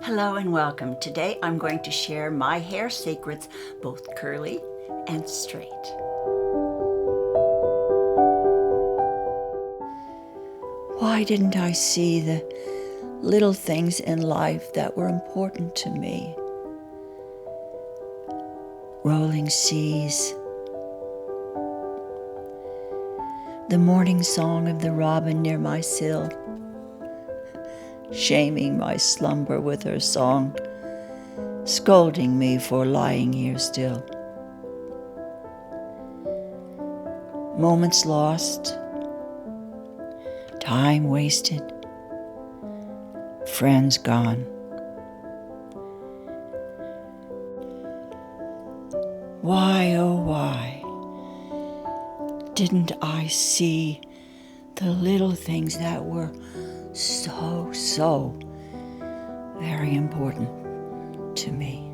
Hello and welcome. Today I'm going to share my hair secrets, both curly and straight. Why didn't I see the little things in life that were important to me? Rolling seas, the morning song of the robin near my sill, shaming my slumber with her song, scolding me for lying here still. Moments lost, time wasted, friends gone. Why, oh why, didn't I see the little things that were so very important to me?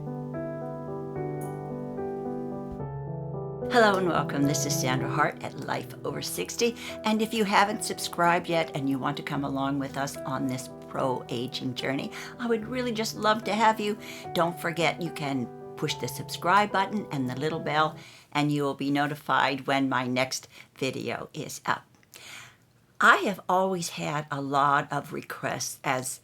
Hello and welcome. This is Sandra Hart at Life Over 60. And if you haven't subscribed yet and you want to come along with us on this pro-aging journey, I would really just love to have you. Don't forget you can push the subscribe button and the little bell and you will be notified when my next video is up. I have always had a lot of requests as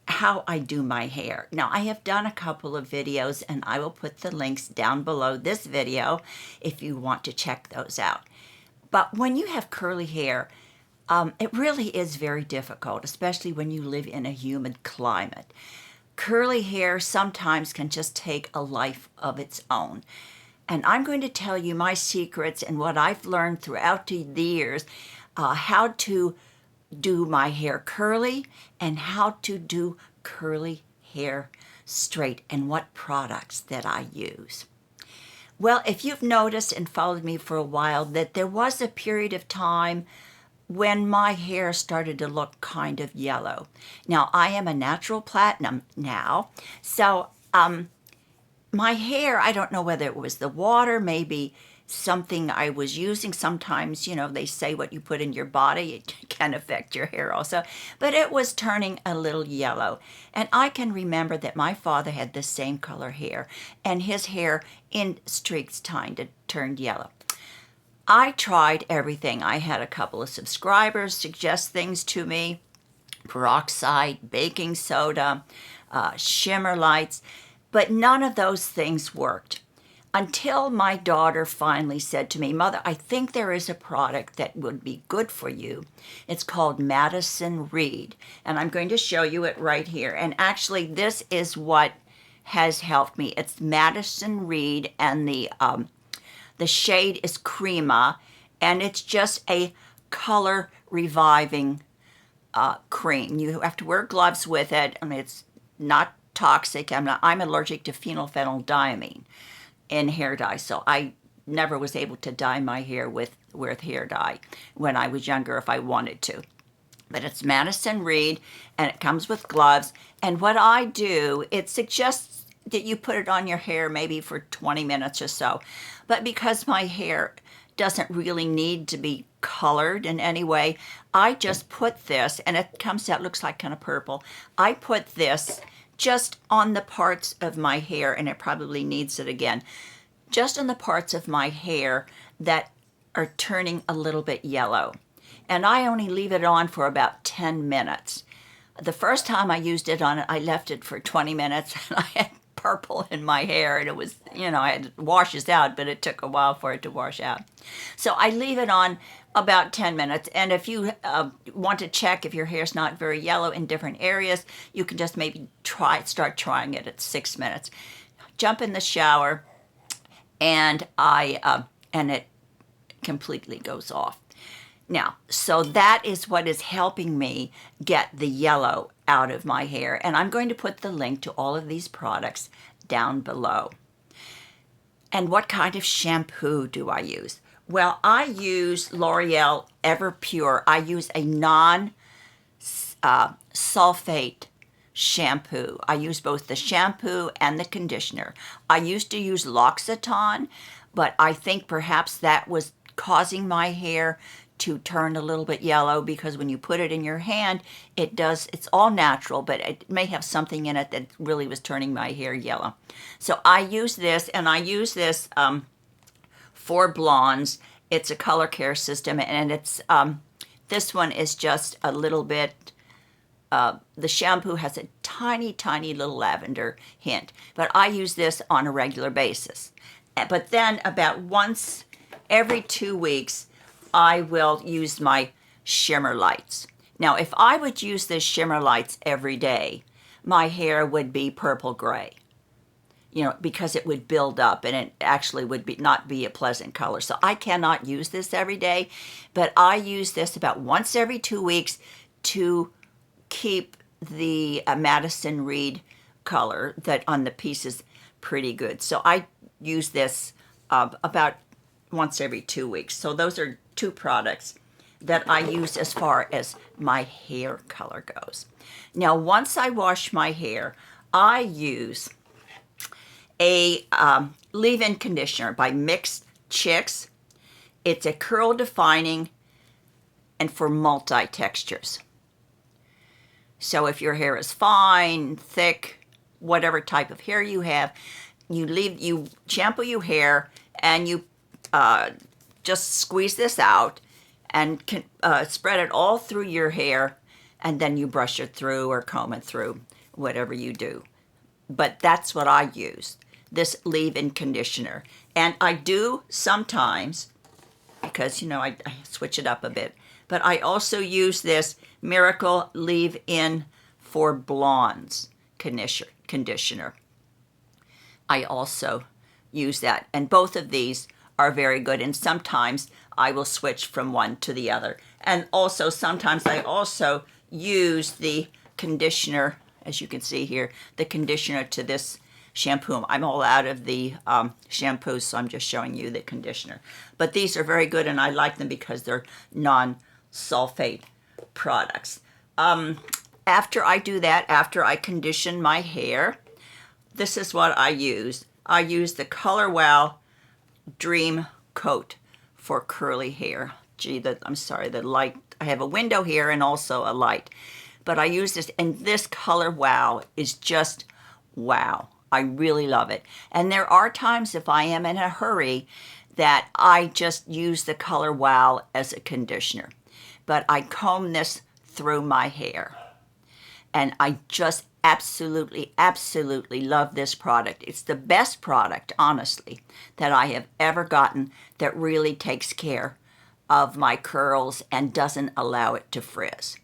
how I do my hair. Now, I have done a couple of videos and I will put the links down below this video if you want to check those out. But when you have curly hair, it really is very difficult, especially when you live in a humid climate. Curly hair sometimes can just take a life of its own. And I'm going to tell you my secrets and what I've learned throughout the years, how to do my hair curly and how to do curly hair straight and what products that I use. Well, if you've noticed and followed me for a while that there was a period of time when my hair started to look kind of yellow. Now, I am a natural platinum now, so my hair, I don't know whether it was the water, maybe something I was using. Sometimes, they say what you put in your body, it can affect your hair also. But it was turning a little yellow. And I can remember that my father had the same color hair, and his hair in streaks turned yellow. I tried everything. I had a couple of subscribers suggest things to me: peroxide, baking soda, shimmer lights, but none of those things worked. Until my daughter finally said to me, "Mother, I think there is a product that would be good for you. It's called Madison Reed." And I'm going to show you it right here. And actually, this is what has helped me. It's Madison Reed, and the shade is Crema, and it's just a color reviving cream. You have to wear gloves with it. I mean, it's not toxic. I'm allergic to phenylphenoldimine in hair dye, so I never was able to dye my hair with hair dye when I was younger if I wanted to. But it's Madison Reed, and it comes with gloves. And what I do, it suggests that you put it on your hair maybe for 20 minutes or so. But because my hair doesn't really need to be colored in any way, I just put this, and it comes out, looks like kind of purple. I put this just on the parts of my hair, and it probably needs it again, just on the parts of my hair that are turning a little bit yellow. And I only leave it on for about 10 minutes. The first time I used it on it, I left it for 20 minutes, and I had purple in my hair, and it was, it washes out, but it took a while for it to wash out. So I leave it on about 10 minutes. And if you want to check if your hair's not very yellow in different areas, you can just maybe start trying it at 6 minutes. Jump in the shower, and it completely goes off. Now, so that is what is helping me get the yellow out of my hair. And I'm going to put the link to all of these products down below. And what kind of shampoo do I use? Well, I use L'Oreal Everpure. I use a non-sulfate shampoo. I use both the shampoo and the conditioner. I used to use L'Occitane, but I think perhaps that was causing my hair to turn a little bit yellow, because when you put it in your hand, it's all natural, but it may have something in it that really was turning my hair yellow. So I use this, and I use this for blondes. It's a color care system, and it's this one is just a little bit, the shampoo has a tiny, tiny little lavender hint, but I use this on a regular basis. But then about once every 2 weeks, I will use my shimmer lights. Now, if I would use this shimmer lights every day, my hair would be purple gray, because it would build up and it actually would not be a pleasant color. So I cannot use this every day, but I use this about once every 2 weeks to keep the Madison Reed color that on the pieces pretty good. So I use this about once every 2 weeks. So those are two products that I use as far as my hair color goes. Now, once I wash my hair, I use a leave-in conditioner by Mixed Chicks. It's a curl defining and for multi-textures. So if your hair is fine, thick, whatever type of hair you have, you shampoo your hair and you just squeeze this out and spread it all through your hair, and then you brush it through or comb it through, whatever you do. But that's what I use, this leave-in conditioner. And I do sometimes, because, I switch it up a bit, but I also use this Miracle Leave-In for Blondes conditioner. I also use that, and both of these are very good, and sometimes I will switch from one to the other. And also sometimes I also use the conditioner, as you can see here, the conditioner to this shampoo. I'm all out of the shampoos, so I'm just showing you the conditioner. But these are very good, and I like them because they're non-sulfate products. After I do that, after I condition my hair, this is what I use. I use the Color Wow Dream Coat for curly hair. I'm sorry, the light, I have a window here and also a light. But I use this, and this Color Wow is just wow. I really love it. And there are times if I am in a hurry that I just use the Color Wow as a conditioner. But I comb this through my hair. And I just absolutely, absolutely love this product. It's the best product, honestly, that I have ever gotten that really takes care of my curls and doesn't allow it to frizz.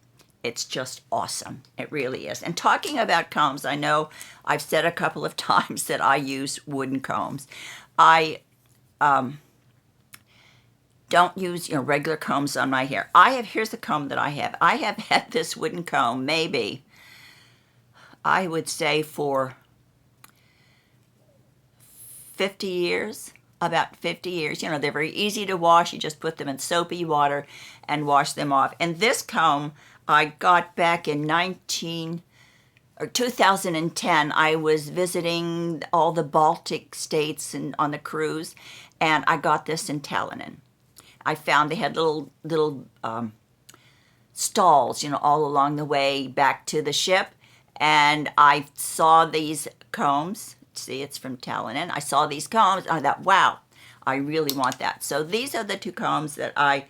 It's just awesome. It really is. And talking about combs, I know I've said a couple of times that I use wooden combs. I don't use regular combs on my hair. Here's the comb that I have. I have had this wooden comb maybe, I would say, for 50 years, about 50 years. They're very easy to wash. You just put them in soapy water and wash them off. And this comb I got back in 2010. I was visiting all the Baltic states and on the cruise, and I got this in Tallinn. I found they had little stalls, all along the way back to the ship. And I saw these combs. See, it's from Tallinn. I saw these combs. I thought, wow, I really want that. So these are the two combs that I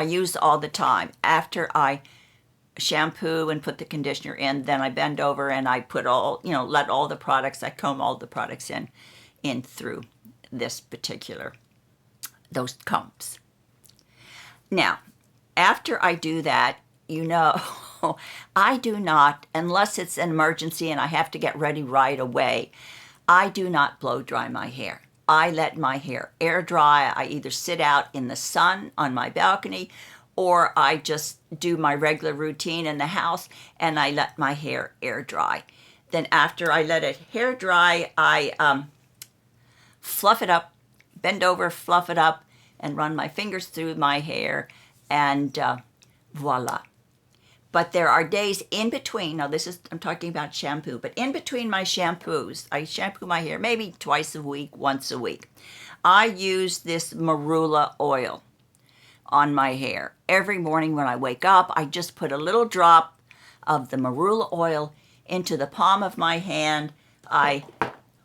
use all the time. After I shampoo and put the conditioner in, then I bend over and I put let all the products, I comb all the products in through this those combs. Now, after I do that, I do not, unless it's an emergency and I have to get ready right away, I do not blow dry my hair. I let my hair air dry. I either sit out in the sun on my balcony, or I just do my regular routine in the house and I let my hair air dry. Then after I let it hair dry, I fluff it up, bend over, fluff it up, and run my fingers through my hair, and voila. But there are days in between. Now I'm talking about shampoo, but in between my shampoos, I shampoo my hair maybe twice a week, once a week. I use this marula oil. on my hair. Every morning when I wake up, I just put a little drop of the marula oil into the palm of my hand. I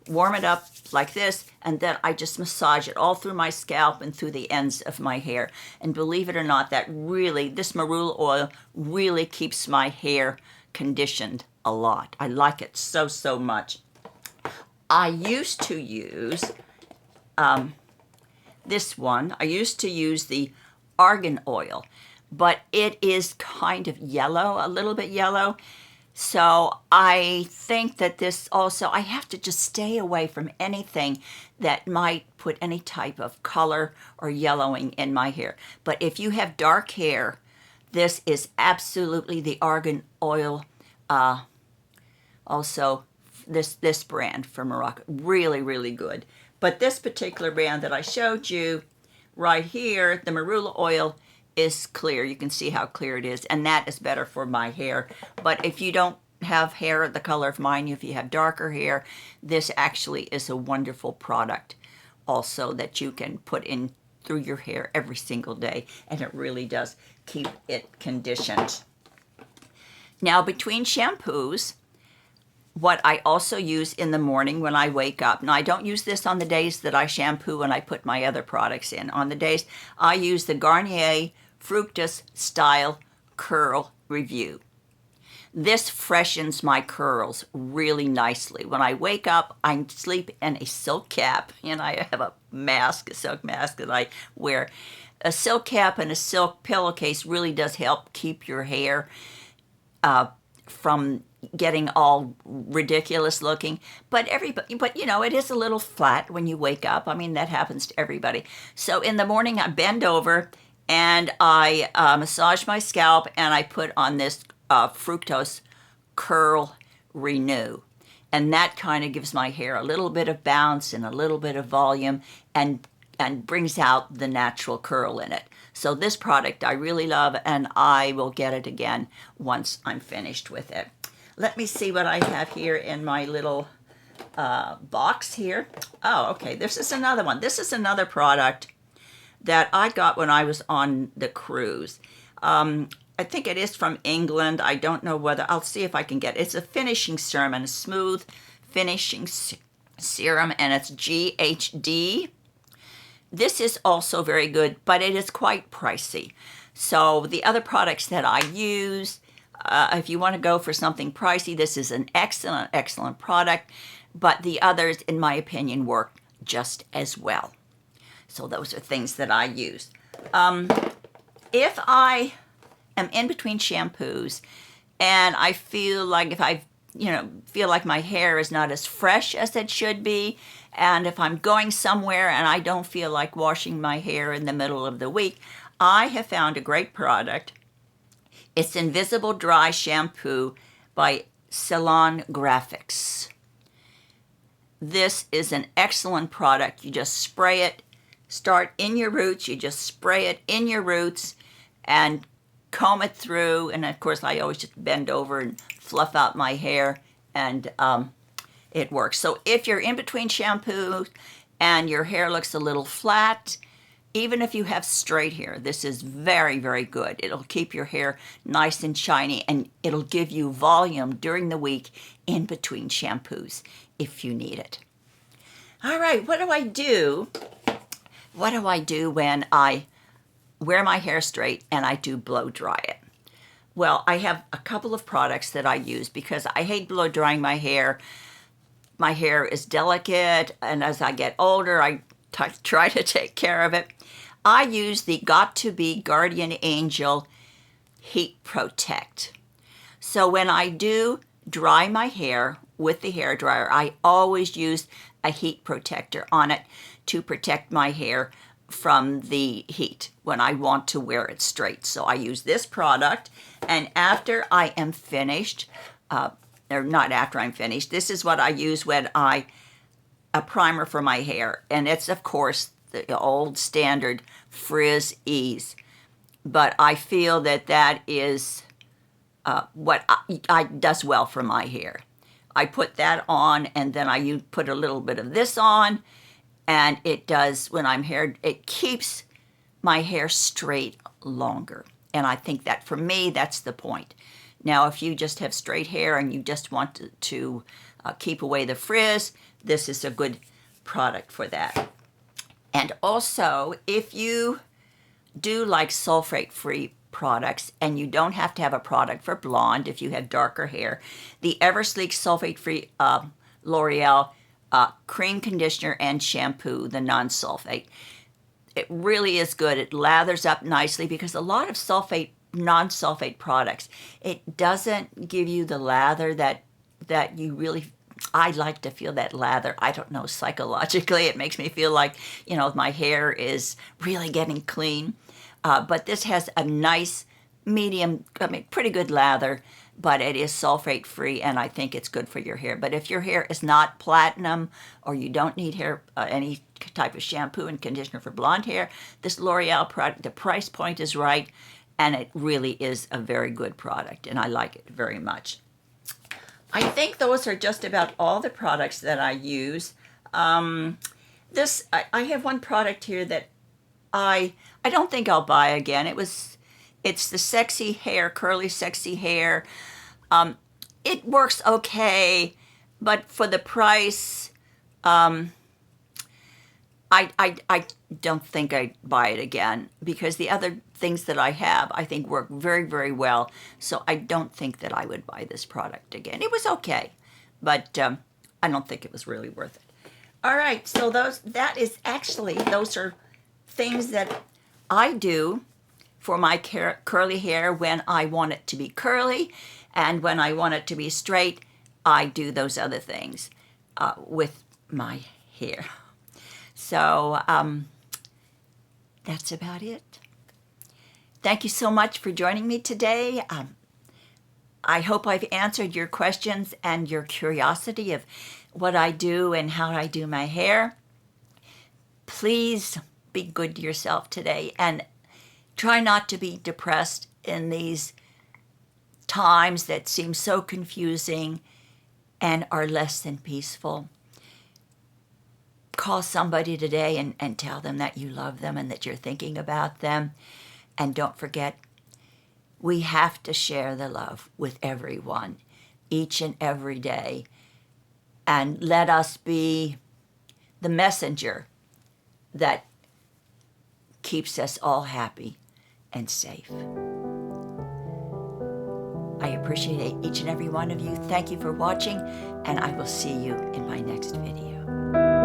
warm it up like this, and then I just massage it all through my scalp and through the ends of my hair. And believe it or not, this marula oil really keeps my hair conditioned a lot. I like it so, so much. I used to use this one. I used to use the argan oil, but it is kind of yellow, a little bit yellow. So I think that this also, I have to just stay away from anything that might put any type of color or yellowing in my hair. But if you have dark hair, this is absolutely the argan oil. Also, this brand from Morocco, really, really good. But this particular brand that I showed you right here, the marula oil, is clear. You can see how clear it is, and that is better for my hair. But if you don't have hair the color of mine, if you have darker hair, this actually is a wonderful product also that you can put in through your hair every single day, and it really does keep it conditioned. Now, between shampoos, what I also use in the morning when I wake up, now I don't use this on the days that I shampoo and I put my other products in. On the days I use the Garnier Fructis Style Curl Review. This freshens my curls really nicely. When I wake up, I sleep in a silk cap, and I have a silk mask that I wear. A silk cap and a silk pillowcase really does help keep your hair from getting all ridiculous looking, but you know, it is a little flat when you wake up. I mean, that happens to everybody. So in the morning, I bend over and I massage my scalp, and I put on this Fructis Curl Renew, and that kind of gives my hair a little bit of bounce and a little bit of volume, and brings out the natural curl in it. So this product I really love, and I will get it again once I'm finished with it. Let me see what I have here in my little box here. Oh, okay, this is another one. This is another product that I got when I was on the cruise. I think it is from England. I don't know whether, I'll see if I can get it. It's a finishing serum, and a smooth finishing serum, and it's GHD. This is also very good, but it is quite pricey. So the other products that I use, if you want to go for something pricey, this is an excellent, excellent product. But the others, in my opinion, work just as well. So those are things that I use. If I am in between shampoos and I feel like feel like my hair is not as fresh as it should be, and if I'm going somewhere and I don't feel like washing my hair in the middle of the week, I have found a great product. It's Invisible Dry Shampoo by Salon Graphics. This is an excellent product. You just spray it, start in your roots, you just spray it in your roots and comb it through. And of course, I always just bend over and fluff out my hair, and it works. So if you're in between shampoos and your hair looks a little flat, even if you have straight hair, this is very, very good. It'll keep your hair nice and shiny, and it'll give you volume during the week in between shampoos if you need it. All right, what do I do? What do I do when I wear my hair straight and I do blow dry it? Well, I have a couple of products that I use because I hate blow drying my hair. My hair is delicate, and as I get older, I try to take care of it. I use the Got2b Guardian Angel Heat Protect. So when I do dry my hair with the hair dryer, I always use a heat protector on it to protect my hair from the heat when I want to wear it straight. So I use this product, and after I am finished, or not after I'm finished, this is what I use when a primer for my hair, and it's of course the old standard Frizz Ease, but I feel that is what I does well for my hair. I put that on, and then I put a little bit of this on, and it does, when I'm hair, it keeps my hair straight longer. And I think that for me, that's the point. Now, if you just have straight hair and you just want to keep away the frizz, this is a good product for that. And also, if you do like sulfate-free products, and you don't have to have a product for blonde if you have darker hair, the Eversleek sulfate-free L'Oreal cream conditioner and shampoo, the non-sulfate, it really is good. It lathers up nicely, because a lot of non-sulfate products, it doesn't give you the lather that you really. I like to feel that lather. I don't know, psychologically, it makes me feel like, my hair is really getting clean. But this has a nice medium, pretty good lather, but it is sulfate free, and I think it's good for your hair. But if your hair is not platinum, or you don't need any type of shampoo and conditioner for blonde hair, this L'Oreal product, the price point is right, and it really is a very good product, and I like it very much. I think those are just about all the products that I use. I have one product here that I don't think I'll buy again. It's the Sexy Hair, Curly Sexy Hair. It works okay, but for the price, I don't think I'd buy it again, because the other things that I have, I think, work very, very well. So I don't think that I would buy this product again. It was okay, but I don't think it was really worth it. All right, so those are things that I do for my curly hair when I want it to be curly, and when I want it to be straight, I do those other things with my hair. So that's about it. Thank you so much for joining me today. I hope I've answered your questions and your curiosity of what I do and how I do my hair. Please be good to yourself today, and try not to be depressed in these times that seem so confusing and are less than peaceful. Call somebody today and tell them that you love them and that you're thinking about them. And don't forget, we have to share the love with everyone each and every day. And let us be the messenger that keeps us all happy and safe. I appreciate each and every one of you. Thank you for watching, and I will see you in my next video.